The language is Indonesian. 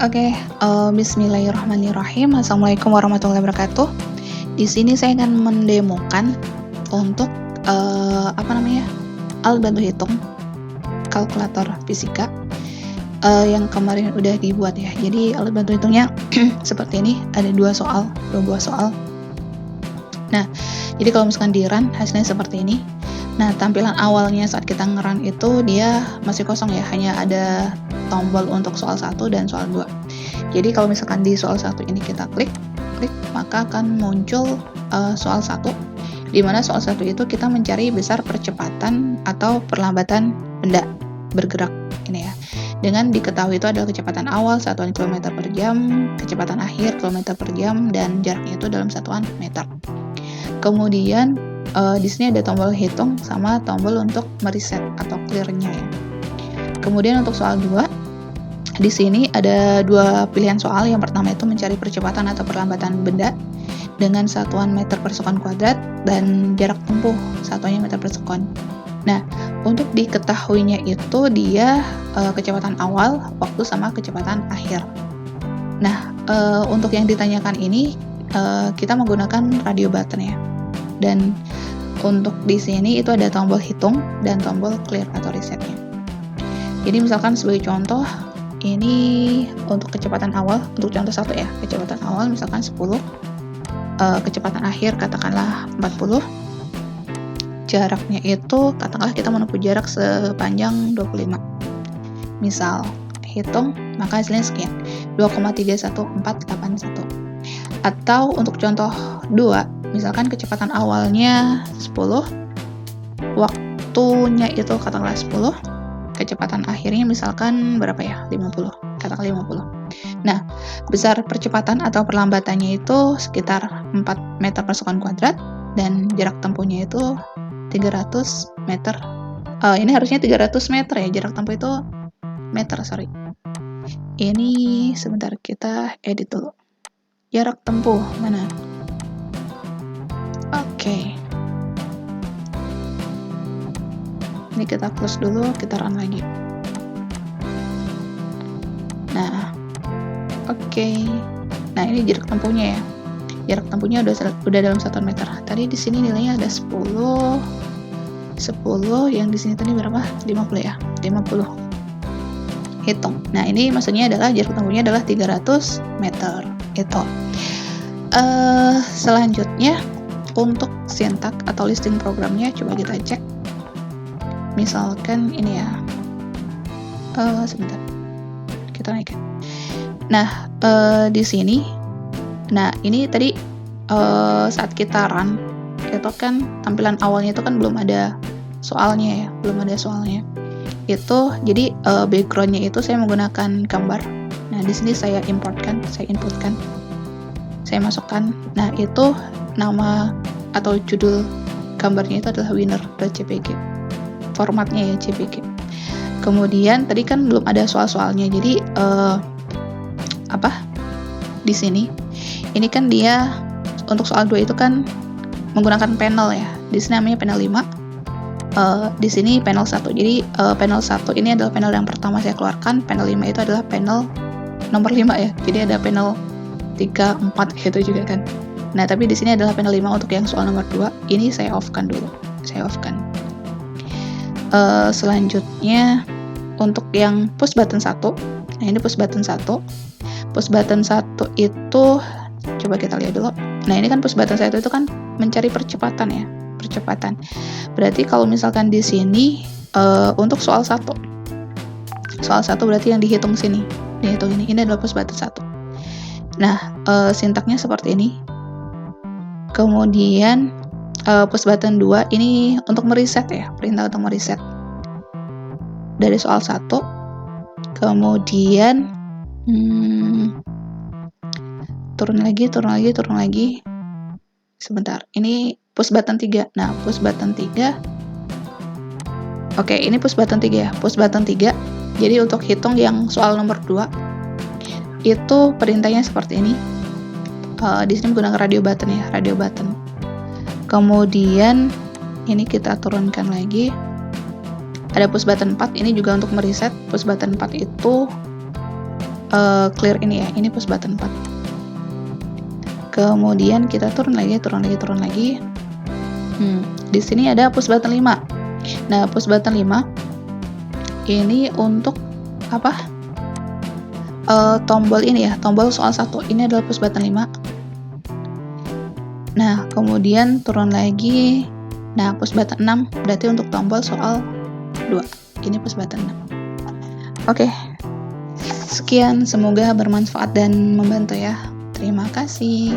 Oke, bismillahirrahmanirrahim. Assalamualaikum warahmatullahi wabarakatuh. Di sini saya akan mendemokan untuk, alat bantu hitung kalkulator fisika, yang kemarin udah dibuat ya. Jadi alat bantu hitungnya seperti ini, ada dua buah soal. Nah, jadi kalau misalkan di-run hasilnya seperti ini. Nah, tampilan awalnya saat kita nge-run itu dia masih kosong ya, hanya ada tombol untuk soal 1 dan soal 2. Jadi kalau misalkan di soal 1 ini kita klik, maka akan muncul soal 1, di mana soal 1 itu kita mencari besar percepatan atau perlambatan benda bergerak ini ya. Dengan diketahui itu adalah kecepatan awal satuan kilometer per jam, kecepatan akhir kilometer per jam, dan jaraknya itu dalam satuan meter. Kemudian di sini ada tombol hitung sama tombol untuk mereset atau clear-nya ya. Kemudian untuk soal 2, di sini ada dua pilihan soal. Yang pertama itu mencari percepatan atau perlambatan benda dengan satuan meter per sekon kuadrat dan jarak tempuh satuannya meter per sekon. Nah, untuk diketahuinya itu dia kecepatan awal, waktu, sama kecepatan akhir. Nah, untuk yang ditanyakan ini kita menggunakan radio button ya. Dan untuk di sini itu ada tombol hitung dan tombol clear atau resetnya. Jadi misalkan sebagai contoh, ini untuk kecepatan awal, untuk contoh 1 ya, kecepatan awal misalkan 10, kecepatan akhir katakanlah 40, jaraknya itu katakanlah kita menempuh jarak sepanjang 25. Misal hitung, maka hasilnya sekian, 2,31481. Atau untuk contoh 2, misalkan kecepatan awalnya 10, waktunya itu katakanlah 10, kecepatan akhirnya misalkan berapa ya? 50, katakanlah 50. Nah, besar percepatan atau perlambatannya itu sekitar 4 meter per sekon kuadrat dan jarak tempuhnya itu 300 meter. Ini harusnya 300 meter ya, jarak tempuh itu meter, sorry. Ini sebentar kita edit dulu. Jarak tempuh mana? Oke. Ini kita close dulu, kita run lagi. Nah, oke. Nah, ini jarak tempuhnya ya. Jarak tempuhnya udah dalam satuan meter. Tadi di sini nilainya ada 10, yang di sini tadi berapa? 50 ya. 50. Hitung. Nah, ini maksudnya adalah jarak tempuhnya adalah 300 meter. Itu. Selanjutnya untuk sintak atau listing programnya coba kita cek. Misalkan ini ya, sebentar, kita naikin. Nah, di sini, nah ini tadi saat kita run, itu kan tampilan awalnya itu kan belum ada soalnya ya, Itu jadi backgroundnya itu saya menggunakan gambar. Nah, di sini saya inputkan, saya masukkan. Nah, itu nama atau judul gambarnya itu adalah winner.jpg. Formatnya ya JPG. Kemudian tadi kan belum ada soal-soalnya. Jadi di sini ini kan dia untuk soal 2 itu kan menggunakan panel ya. Di sini namanya panel 5. Di sini panel 1. Jadi panel 1 ini adalah panel yang pertama saya keluarkan. Panel 5 itu adalah panel nomor 5 ya. Jadi ada panel 3, 4 gitu juga kan. Nah, tapi di sini adalah panel 5 untuk yang soal nomor 2. Ini saya off-kan dulu. Selanjutnya untuk yang push button 1. Nah, ini push button 1. Push button 1 itu coba kita lihat dulu. Nah, ini kan push button 1 itu kan mencari percepatan ya. Berarti kalau misalkan di sini untuk soal 1. Soal 1 berarti yang dihitung sini. Ini adalah push button 1. Nah, sintaknya seperti ini. Kemudian push button 2 ini untuk mereset ya, perintah untuk mereset dari soal 1. Kemudian turun lagi. Sebentar, ini push button 3. Nah, push button 3. Oke, ini push button 3 ya. Push button 3. Jadi untuk hitung yang soal nomor 2 itu perintahnya seperti ini. Di sini menggunakan radio button. Kemudian ini kita turunkan lagi. Ada push button 4, ini juga untuk mereset. Push button 4 itu clear ini ya, ini push button 4. Kemudian kita turun lagi. Di sini ada push button 5. Nah, push button 5 ini untuk apa? Tombol ini ya, tombol soal 1. Ini adalah push button 5. Nah, kemudian turun lagi. Nah, push button 6 berarti untuk tombol soal 2. Ini push button 6. Oke. Sekian, semoga bermanfaat dan membantu ya. Terima kasih.